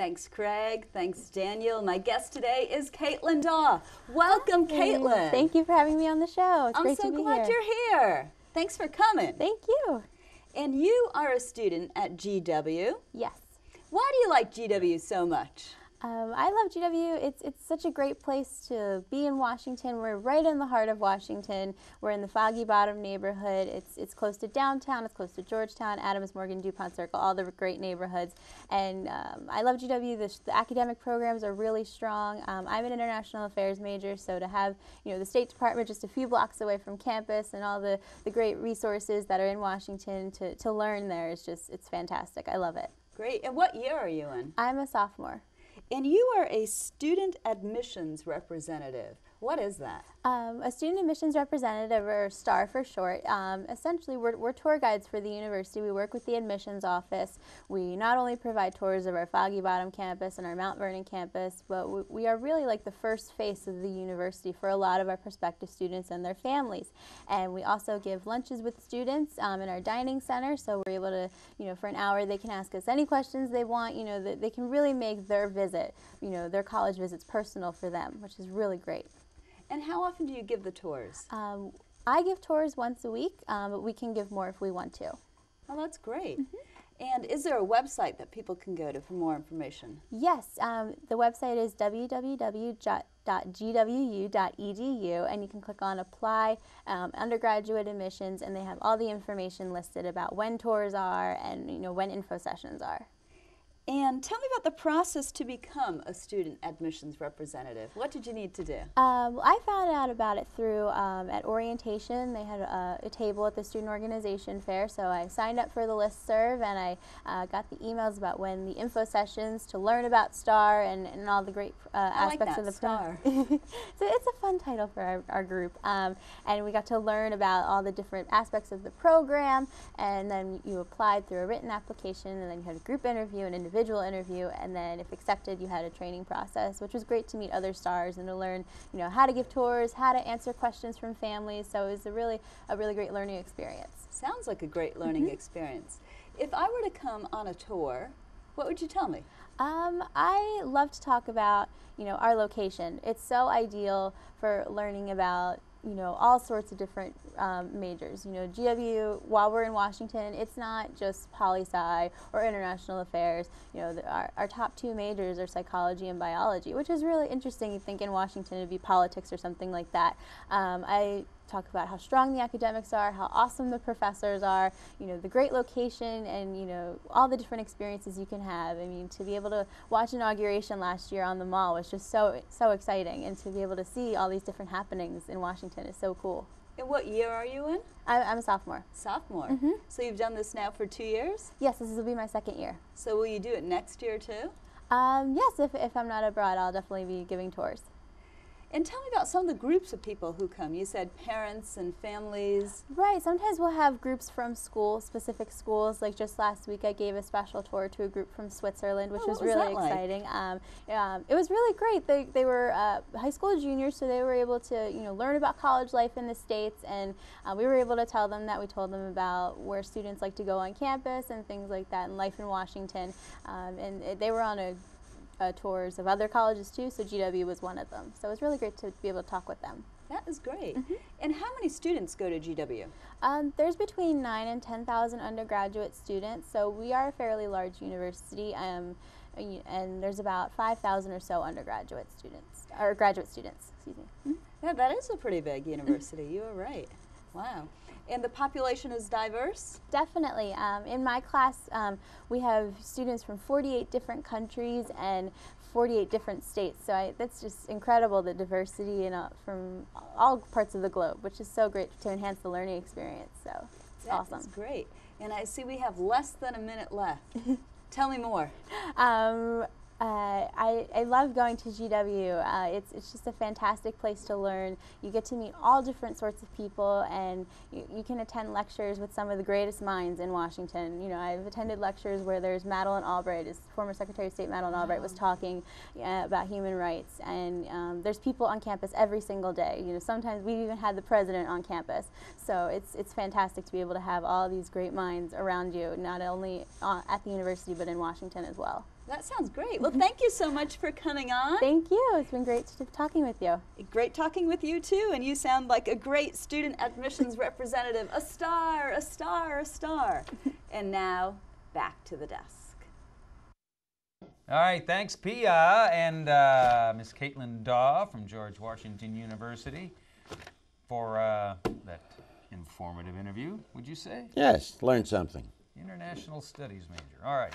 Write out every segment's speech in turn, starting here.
Thanks, Craig. Thanks, Daniel. My guest today is Caitlin Daw. Welcome, Caitlin. Thank you for having me on the show. It's great to be here. I'm so glad you're here. Thanks for coming. Thank you. And you are a student at GW. Yes. Why do you like GW so much? I love GW. It's such a great place to be in Washington. We're right in the heart of Washington. We're in the Foggy Bottom neighborhood. It's close to downtown. It's close to Georgetown, Adams Morgan, DuPont Circle, all the great neighborhoods. And I love GW. The academic programs are really strong. I'm an international affairs major, so to have the State Department just a few blocks away from campus and all the great resources that are in Washington to learn there is it's fantastic. I love it. Great. And what year are you in? I'm a sophomore. And you are a student admissions representative. What is that? A student admissions representative, or STAR for short. Essentially, we're tour guides for the university. We work with the admissions office. We not only provide tours of our Foggy Bottom campus and our Mount Vernon campus, but we are really like the first face of the university for a lot of our prospective students and their families. And we also give lunches with students in our dining center, so we're able to, for an hour they can ask us any questions they want. They can really make their visit, their college visits personal for them, which is really great. And how often do you give the tours? I give tours once a week, but we can give more if we want to. Oh, that's great. And is there a website that people can go to for more information? Yes, the website is www.gwu.edu, and you can click on Apply Undergraduate Admissions, and they have all the information listed about when tours are and when info sessions are. And tell me about the process to become a student admissions representative. What did you need to do? I found out about it through at orientation. They had a table at the student organization fair, so I signed up for the listserv, and I got the emails about when the info sessions to learn about STAR and all the great aspects of the STAR. So it's a fun title for our group, and we got to learn about all the different aspects of the program, and then you applied through a written application, and then you had a group interview, an individual interview, and then if accepted you had a training process, which was great to meet other stars and to learn how to give tours, how to answer questions from families. So it was a really great learning experience. Sounds like a great learning experience. If I were to come on a tour, what would you tell me? I love to talk about our location. It's so ideal for learning about all sorts of different majors. GW, while we're in Washington, it's not just poli-sci or international affairs. Our top two majors are psychology and biology, which is really interesting. You'd think in Washington it'd be politics or something like that. I talk about how strong the academics are, how awesome the professors are, the great location, and all the different experiences you can have. I mean, to be able to watch inauguration last year on the Mall was just so exciting, and to be able to see all these different happenings in Washington is so cool. And what year are you in? I'm a sophomore. Sophomore. So you've done this now for 2 years? Yes, this will be my second year. So will you do it next year too? Yes, if I'm not abroad, I'll definitely be giving tours. And tell me about some of the groups of people who come. You said parents and families. Right. Sometimes we'll have groups from schools, specific schools. Like just last week, I gave a special tour to a group from Switzerland, which was really exciting. It was really great. They were high school juniors, so they were able to learn about college life in the States, and we were able to tell them that. We told them about where students like to go on campus and things like that, and life in Washington. And they were on tours of other colleges too, so GW was one of them. So it was really great to be able to talk with them. That is great. And how many students go to GW? There's between 9,000 and 10,000 undergraduate students, so we are a fairly large university, and there's about 5,000 or so undergraduate students, or graduate students, excuse me. Yeah, that is a pretty big university. You are right. Wow. And the population is diverse? Definitely. In my class, we have students from 48 different countries and 48 different states. So that's just incredible, the diversity from all parts of the globe, which is so great to enhance the learning experience. So it's awesome. That's great. And I see we have less than a minute left. Tell me more. I love going to GW. It's just a fantastic place to learn. You get to meet all different sorts of people, and you can attend lectures with some of the greatest minds in Washington. I've attended lectures where there's Madeleine Albright, former Secretary of State Madeleine Albright was talking about human rights, and there's people on campus every single day. Sometimes we've even had the president on campus. So it's fantastic to be able to have all these great minds around you, not only at the university but in Washington as well. That sounds great. Well, thank you so much for coming on. Thank you. It's been great talking with you. Great talking with you too, and you sound like a great student admissions representative. A star, a star, a star. And now, back to the desk. All right, thanks Pia and Miss Caitlin Daw from George Washington University for that informative interview, would you say? Yes, learned something. International Studies major. All right.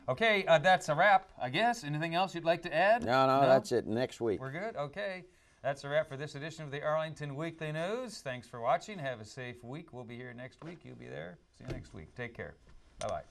Okay, that's a wrap, I guess. Anything else you'd like to add? No, that's it. Next week. We're good? Okay. That's a wrap for this edition of the Arlington Weekly News. Thanks for watching. Have a safe week. We'll be here next week. You'll be there. See you next week. Take care. Bye-bye.